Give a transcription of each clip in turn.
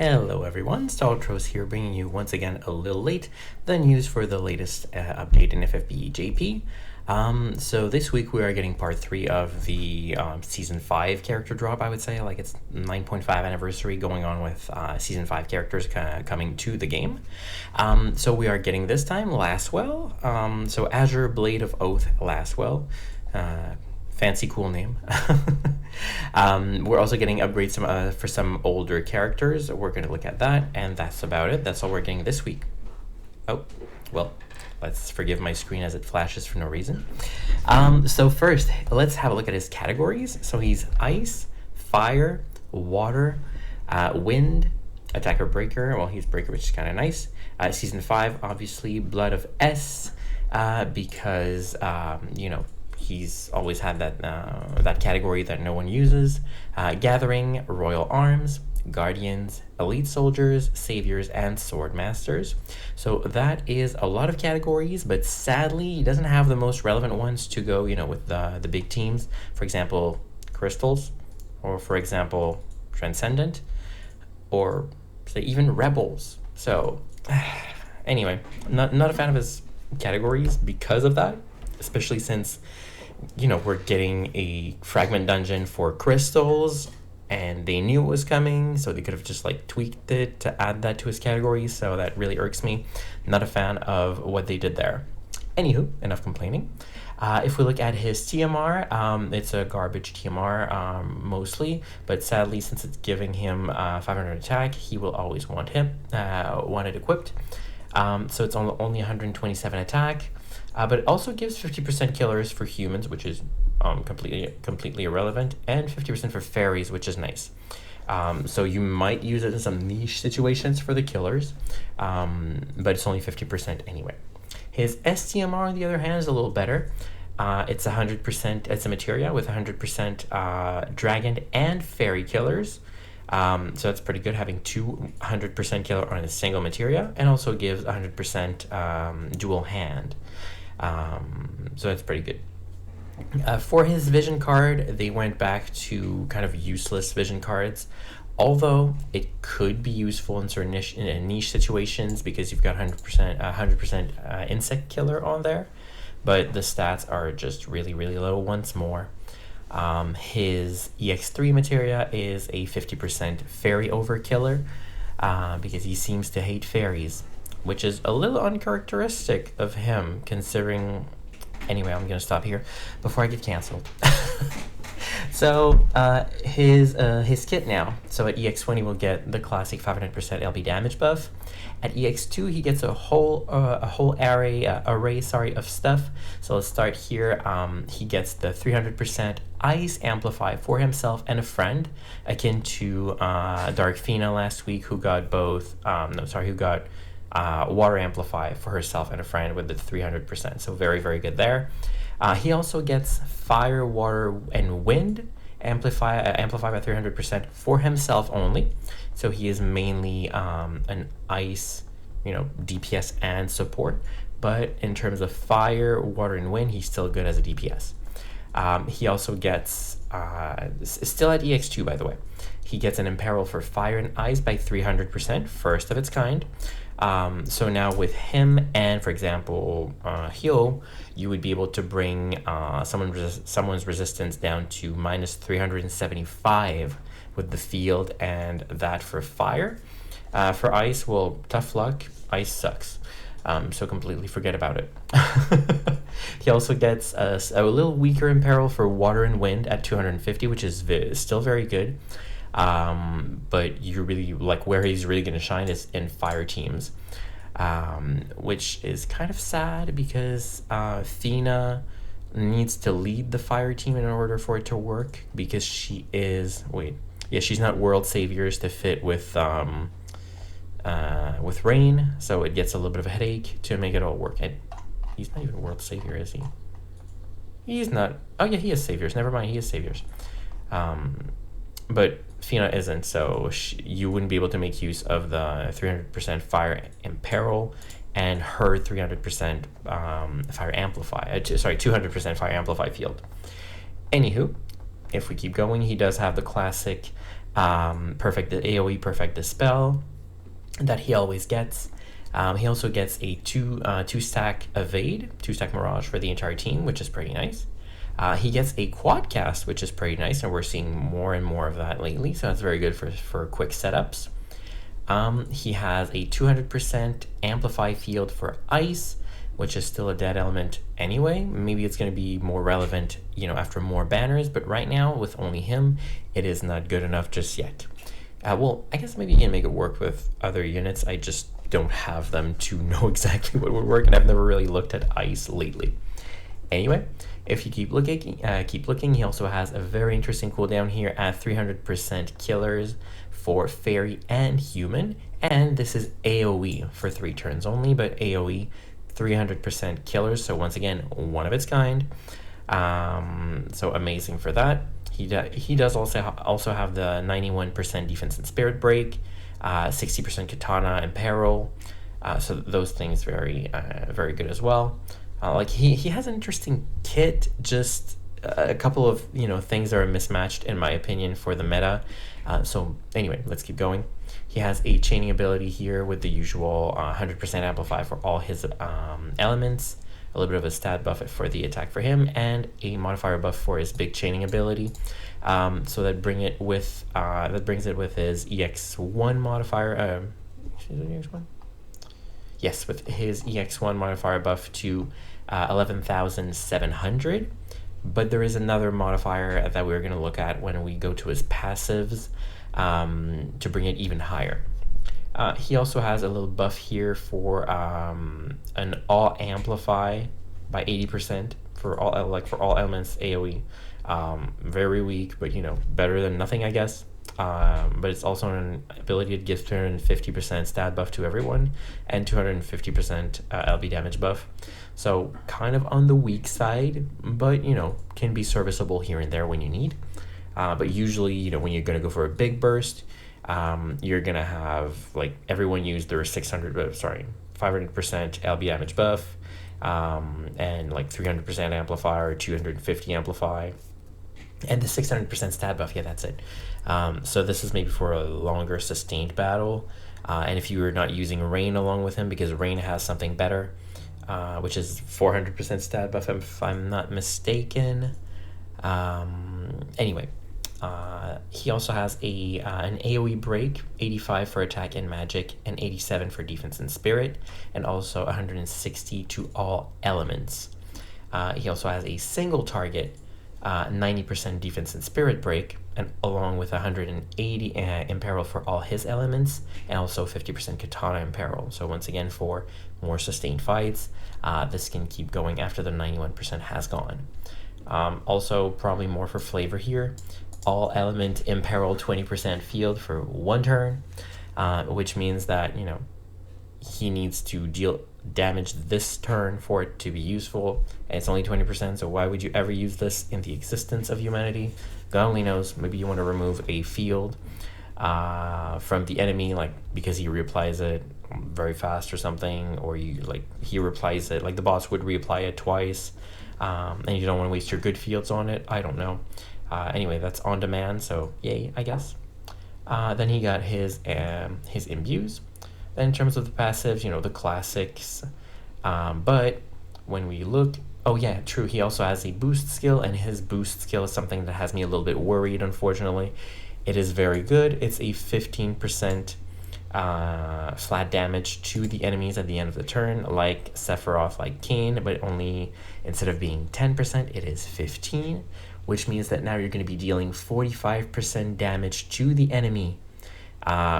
Hello everyone, Staltros here, bringing you once again a little late the news for the latest update in FFBE JP. So this week we are getting part 3 of the Season 5 character drop, I would say. Like, it's 9.5 anniversary going on with Season 5 characters coming to the game. So we are getting this time Lasswell, so Azure Blade of Oath Lasswell. Fancy cool name. We're also getting upgrades for some older characters. We're going to look at that, and that's about it. That's all we're getting this week. Oh, well, let's forgive my screen as it flashes for no reason. So first, let's have a look at his categories. So he's Ice, Fire, Water, Wind, Attacker Breaker. Well, he's Breaker, which is kind of nice. Season 5, obviously, Blood of S, because, he's always had that category that no one uses. Gathering, Royal Arms, Guardians, Elite Soldiers, Saviors, and Sword Masters. So that is a lot of categories, but sadly he doesn't have the most relevant ones to go, with the big teams. For example, Crystals, or for example, Transcendent, or say even Rebels. So anyway, not a fan of his categories because of that, especially since we're getting a fragment dungeon for crystals, and they knew it was coming, so they could have just tweaked it to add that to his category. So that really irks me. Not a fan of what they did there. Anywho, enough complaining. If we look at his TMR, it's a garbage TMR mostly, but sadly, since it's giving him 500 attack, he will always want it equipped. So it's only 127 attack. But it also gives 50% killers for humans, which is completely irrelevant, and 50% for fairies, which is nice. So you might use it in some niche situations for the killers, but it's only 50% anyway. His STMR, on the other hand, is a little better. It's 100%. It's a materia with 100% dragon and fairy killers. So that's pretty good, having 200% killer on a single materia, and also gives 100% dual hand. So that's pretty good. For his vision card, they went back to kind of useless vision cards, although it could be useful in certain niche situations because you've got 100% insect killer on there, but the stats are just really low once more. His EX3 materia is a 50% fairy overkiller, because he seems to hate fairies, which is a little uncharacteristic of him, considering... Anyway, I'm going to stop here before I get canceled. So, his kit now. So at EX20, we'll get the classic 500% LB damage buff. At EX2, he gets a whole array of stuff. So let's start here. He gets the 300% Ice Amplify for himself and a friend, akin to Dark Fina last week, who got both... who got... Water Amplify for herself and a friend with the 300%. So very good there. He also gets Fire, Water, and Wind Amplify by 300% for himself only. So he is mainly an Ice, DPS and support. But in terms of Fire, Water, and Wind, he's still good as a DPS. He also gets, still at EX2 by the way, he gets an Imperil for Fire and Ice by 300%, first of its kind. So now with him and, for example, Hyo, you would be able to bring someone's resistance down to minus 375 with the field, and that for Fire. For Ice, well, tough luck, Ice sucks. So completely forget about it. He also gets a little weaker Imperil for Water and Wind at 250, which is still very good. But you really where he's really going to shine is in fire teams, which is kind of sad because Fina needs to lead the fire team in order for it to work, because she is she's not World Saviors to fit with Rain, so it gets a little bit of a headache to make it all work. And he's not even World Savior, is he? He's not. Oh yeah, he is Saviors. Never mind, he is Saviors. But Fina isn't, so you wouldn't be able to make use of the 300% Fire Imperil and her 300% Fire Amplify. 200% Fire Amplify field. Anywho, if we keep going, he does have the classic Perfect the AoE Perfect Dispel that he always gets. He also gets a two stack Evade, 2-stack Mirage for the entire team, which is pretty nice. He gets a quad cast, which is pretty nice, and we're seeing more and more of that lately, so that's very good for quick setups. He has a 200% Amplify field for Ice, which is still a dead element anyway. Maybe it's going to be more relevant, after more banners, but right now, with only him, it is not good enough just yet. Well, I guess maybe you can make it work with other units. I just don't have them to know exactly what would work, and I've never really looked at Ice lately. Anyway, if you keep looking, he also has a very interesting cooldown here at 300% killers for fairy and human, and this is AoE for 3 turns only, but AoE 300% killers, so once again, one of its kind. So amazing for that. He does also have the 91% defense and spirit break, 60% katana and peril. So those things very good as well. He has an interesting kit, just a couple of things that are mismatched in my opinion for the meta. So anyway, let's keep going. He has a chaining ability here with the usual 100% amplify for all his elements, a little bit of a stat buff for the attack for him, and a modifier buff for his big chaining ability. So that brings it with his EX1 modifier. EX1? Yes, with his EX1 modifier buff to 11,700. But there is another modifier that we're going to look at when we go to his passives to bring it even higher. He also has a little buff here for an all amplify by 80% for all elements AoE. Very weak, but better than nothing, I guess. But it's also an ability that gives 250% stat buff to everyone and 250% LB damage buff. So kind of on the weak side, but can be serviceable here and there when you need. But usually, when you're gonna go for a big burst, you're gonna have everyone use their 500% LB damage buff, and 300% amplify or 250 amplify. And the 600% stat buff, yeah, that's it. So this is maybe for a longer sustained battle. And if you are not using Rain along with him, because Rain has something better, which is 400% stat buff, if I'm not mistaken. Anyway, he also has an AoE break, 85 for attack and magic, and 87 for defense and spirit, and also 160 to all elements. He also has a single target 90% defense and spirit break, and along with 180 imperil for all his elements, and also 50% katana imperil. So once again, for more sustained fights, this can keep going after the 91% has gone. Also, probably more for flavor here, all element imperil 20% field for 1 turn, which means that he needs to deal damage this turn for it to be useful, and it's only 20%, so why would you ever use this in the existence of humanity? God only knows. Maybe you want to remove a field from the enemy, because he reapplies it very fast or something, or he reapplies it, the boss would reapply it twice, and you don't want to waste your good fields on it. I don't know. Anyway, that's on demand, so yay, I guess. Then he got his imbues. Then in terms of the passives, the classics. But when we look, oh yeah, true, he also has a boost skill, and his boost skill is something that has me a little bit worried, unfortunately. It is very good. It's a 15% flat damage to the enemies at the end of the turn, like Sephiroth, like Cain, but only, instead of being 10%, it is 15%, which means that now you're going to be dealing 45% damage to the enemy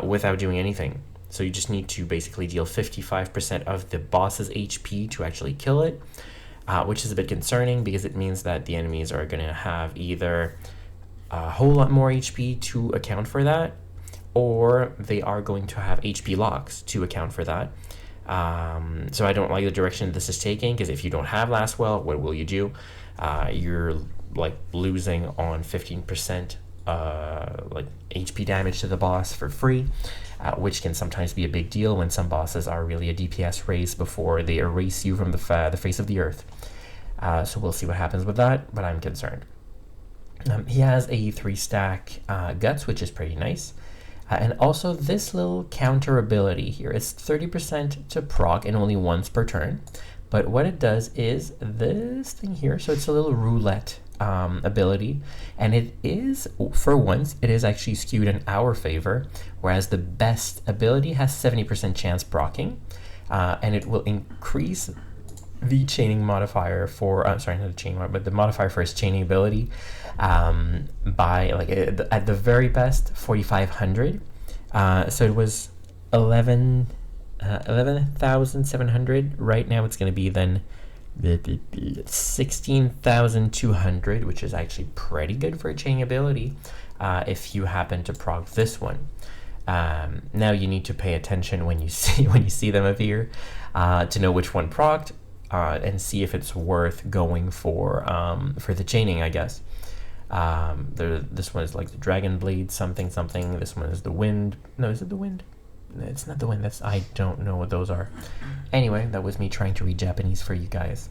without doing anything. So you just need to basically deal 55% of the boss's HP to actually kill it, which is a bit concerning because it means that the enemies are going to have either a whole lot more HP to account for that, or they are going to have HP locks to account for that. So I don't like the direction this is taking, because if you don't have Lasswell, what will you do? You're losing on 15% HP damage to the boss for free, which can sometimes be a big deal when some bosses are really a DPS race before they erase you from the face of the earth. So we'll see what happens with that, but I'm concerned. He has a 3-stack guts, which is pretty nice. And also this little counter ability here. It's 30% to proc and only once per turn. But what it does is this thing here. So it's a little roulette ability. And it is, for once, it is actually skewed in our favor. Whereas the best ability has 70% chance procking. And it will increase the chaining modifier for, sorry, not the chaining modifier, but the modifier for his chaining ability by, like, at the very best, 4,500. So it was 11,700. Right now it's going to be then 16,200, which is actually pretty good for a chaining ability if you happen to proc this one. Now you need to pay attention when you see them appear to know which one procced. And see if it's worth going for the chaining, I guess. This one is like the Dragon Blade something. This one is the Wind. No, is it the Wind? It's not the Wind. I don't know what those are. Anyway, that was me trying to read Japanese for you guys.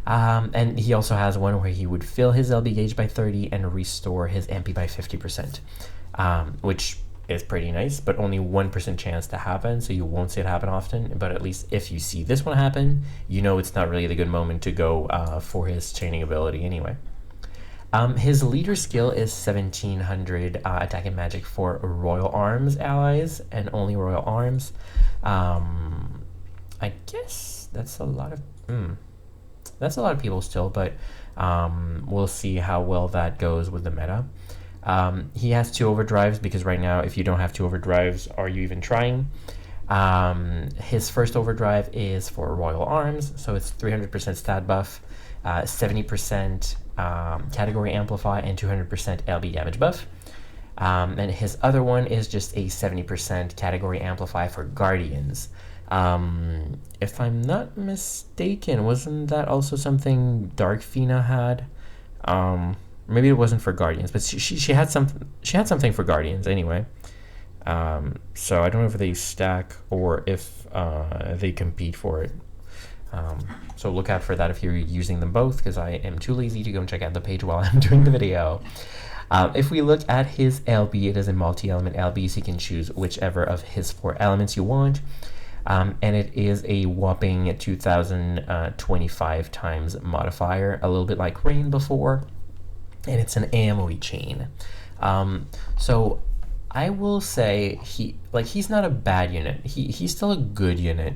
And he also has one where he would fill his LB gauge by 30 and restore his MP by 50%, which is pretty nice, but only 1% chance to happen, so you won't see it happen often. But at least if you see this one happen, you know it's not really the good moment to go for his chaining ability anyway. His leader skill is 1700 attack and magic for Royal Arms allies, and only Royal Arms. I guess that's a lot of people still, but we'll see how well that goes with the meta. He has 2 overdrives, because right now, if you don't have 2 overdrives, are you even trying? His first overdrive is for Royal Arms, so it's 300% stat buff, 70% category amplify, and 200% LB damage buff. And his other one is just a 70% category amplify for Guardians. If I'm not mistaken, wasn't that also something Dark Fina had? Maybe it wasn't for Guardians, but she had something for Guardians anyway. So I don't know if they stack or if they compete for it. So look out for that if you're using them both, because I am too lazy to go and check out the page while I'm doing the video. If we look at his LB, it is a multi-element LB, so you can choose whichever of his 4 elements you want. And it is a whopping 2,025 times modifier, a little bit like Rain before. And it's an AMOE chain. So I will say he's not a bad unit. He's still a good unit,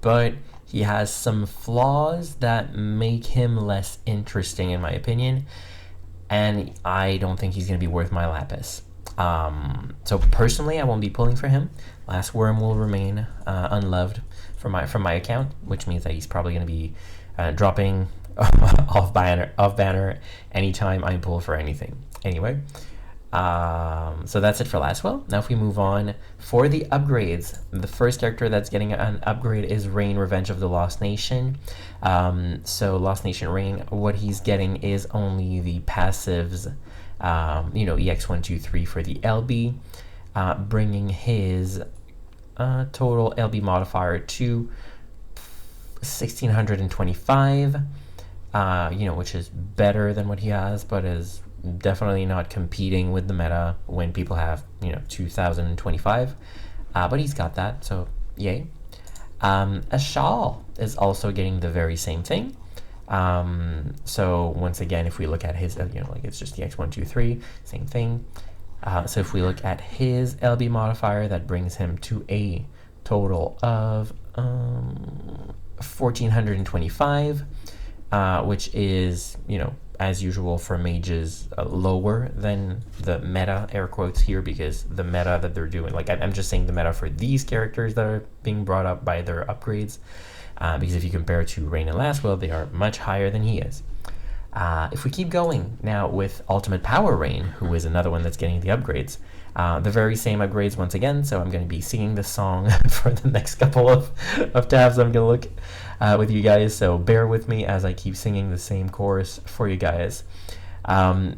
but he has some flaws that make him less interesting in my opinion, and I don't think he's going to be worth my lapis. So personally, I won't be pulling for him. Last Worm will remain unloved from my account, which means that he's probably going to be dropping off banner anytime I pull for anything. Anyway, so that's it for Lasswell. Now if we move on for the upgrades, the first character that's getting an upgrade is Rain, Revenge of the Lost Nation. So Lost Nation Rain, what he's getting is only the passives, EX 1, 2, 3 for the LB, bringing his total LB modifier to 1625. Which is better than what he has, but is definitely not competing with the meta when people have 2025. But he's got that, so yay. Ashal is also getting the very same thing. So once again, if we look at his, it's just the X1, 2, 3, same thing. So if we look at his LB modifier, that brings him to a total of 1,425. Which is, as usual for mages, lower than the meta, air quotes here, because the meta that they're doing, I'm just saying the meta for these characters that are being brought up by their upgrades, because if you compare to Rain and Lasswell, they are much higher than he is. If we keep going now with Ultimate Power Rain, who is another one that's getting the upgrades, the very same upgrades once again, so I'm going to be singing this song for the next couple of tabs I'm going to look with you guys, so bear with me as I keep singing the same chorus for you guys.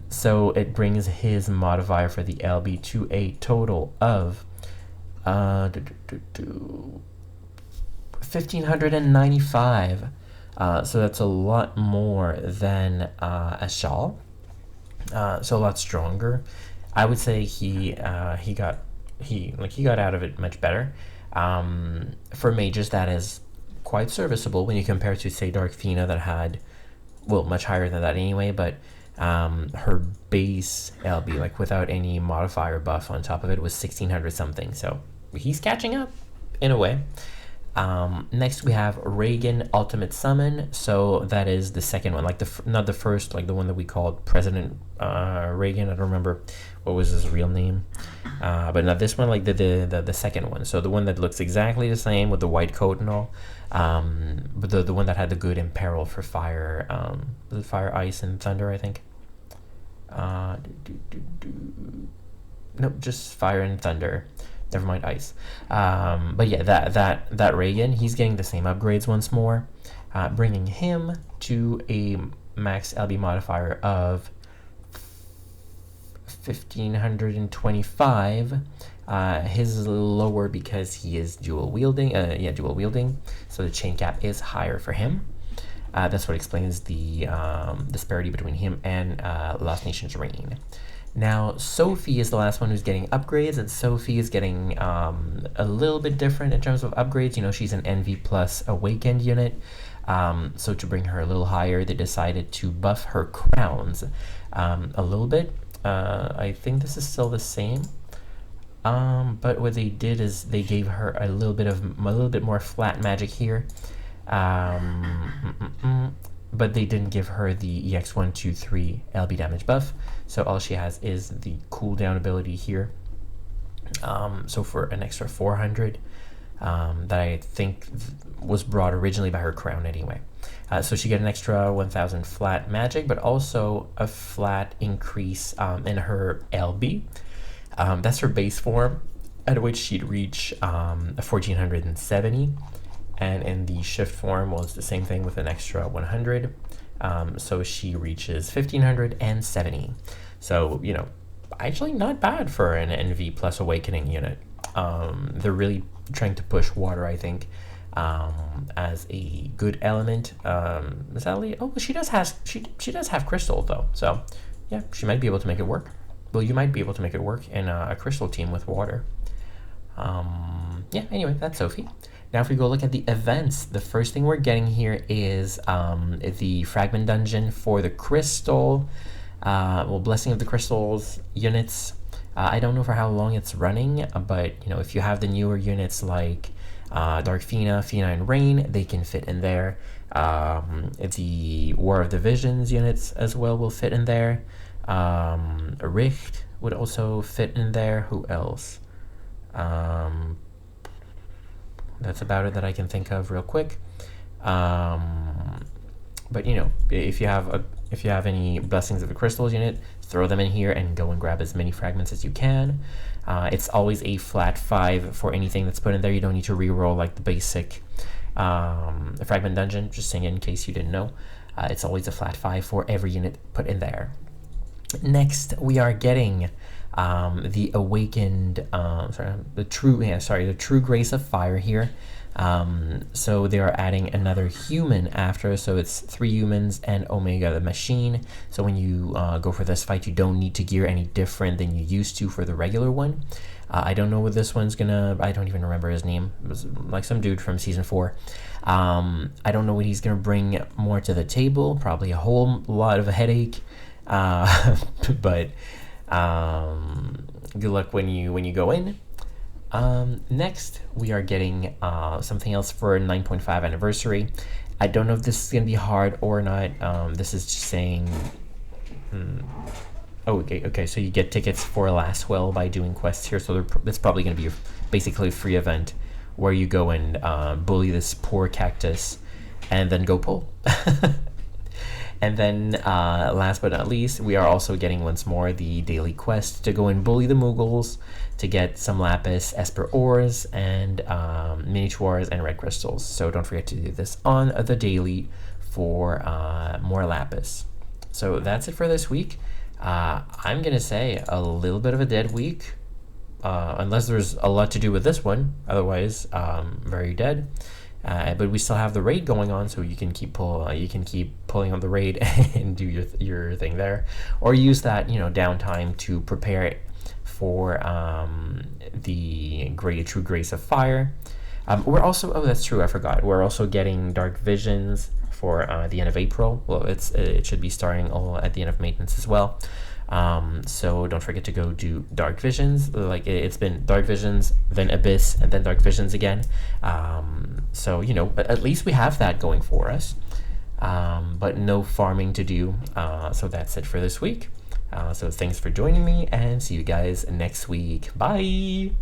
So it brings his modifier for the LB to a total of 1,595. So that's a lot more than Ashal. so a lot stronger. I would say he got out of it much better. For mages, that is quite serviceable when you compare to, say, Darkfina, that had, well, much higher than that anyway, but her base LB, like without any modifier buff on top of it, was 1600 something. So he's catching up in a way. Next we have Reagan Ultimate Summon. So that is the second one, like not the first, like the one that we called President Reagan. I don't remember what was his real name, but not this one, like the second one. So the one that looks exactly the same with the white coat and all, but the one that had the good imperil for fire, fire, ice, and thunder, I think. Nope, just fire and thunder. Never mind ice. But yeah, that Reagan, he's getting the same upgrades once more, bringing him to a max LB modifier of 1525. His is a little lower because he is dual wielding. Dual wielding. So the chain cap is higher for him. That's what explains the disparity between him and Lost Nation's Reign. Now, Sophie is the last one who's getting upgrades, and Sophie is getting a little bit different in terms of upgrades. You know, she's an NV plus awakened unit. So to bring her a little higher, they decided to buff her crowns a little bit. I think this is still the same. But what they did is they gave her a little bit more flat magic here. But they didn't give her the EX 1, 2, 3 LB damage buff, so all she has is the cooldown ability here. So for an extra 400, that I think was brought originally by her crown anyway. So she get an extra 1000 flat magic, but also a flat increase in her LB. That's her base form, at which she'd reach 1470. And in the shift form, well, it's the same thing with an extra 100. So she reaches 1570. So, you know, actually not bad for an NV plus awakening unit. They're really trying to push water, I think, as a good element. Sadly, she does have crystal though. So yeah, she might be able to make it work. Well, you might be able to make it work in a crystal team with water. Yeah, anyway, that's Sophie. Now if we go look at the events, the first thing we're getting here is the Fragment Dungeon for the Crystal, Blessing of the Crystals units. I don't know for how long it's running, but you know, if you have the newer units like Darkfina, Fina, and Rain, they can fit in there. The War of the Visions units as well will fit in there. Richt would also fit in there. Who else? That's about it that I can think of real quick. But you know, if you have any Blessings of the Crystals unit, throw them in here and go and grab as many fragments as you can. It's always a flat 5 for anything that's put in there. You don't need to reroll like the basic Fragment Dungeon, just saying it in case you didn't know. It's always a flat 5 for every unit put in there. Next, we are getting the awakened, the true grace of fire here. So they are adding another human after, so it's 3 humans and Omega the machine. So when you go for this fight, you don't need to gear any different than you used to for the regular one. I don't know what this one's gonna, I don't even remember his name. It was like some dude from season 4. I don't know what he's gonna bring more to the table, probably a whole lot of a headache. But good luck when you go in. Next we are getting something else for 9.5 anniversary. I don't know if this is gonna be hard or not. This is just saying okay, so you get tickets for Lasswell by doing quests here, so it's probably gonna be basically a free event where you go and bully this poor cactus and then go pull. And then, last but not least, we are also getting once more the daily quest to go and bully the Muggles to get some Lapis, Esper ores, and miniatures and red crystals. So don't forget to do this on the daily for more Lapis. So that's it for this week. I'm going to say a little bit of a dead week, unless there's a lot to do with this one. Otherwise, very dead. But we still have the raid going on, so you can keep pulling on the raid and do your thing there, or use that downtime to prepare for the True Grace of Fire. We're also, that's true, I forgot. We're also getting Dark Visions for the end of April. Well, it should be starting all at the end of maintenance as well. So don't forget to go do Dark Visions. Like it's been Dark Visions, then Abyss, and then Dark Visions again. So at least we have that going for us. But no farming to do. So that's it for this week. So thanks for joining me, and see you guys next week. Bye!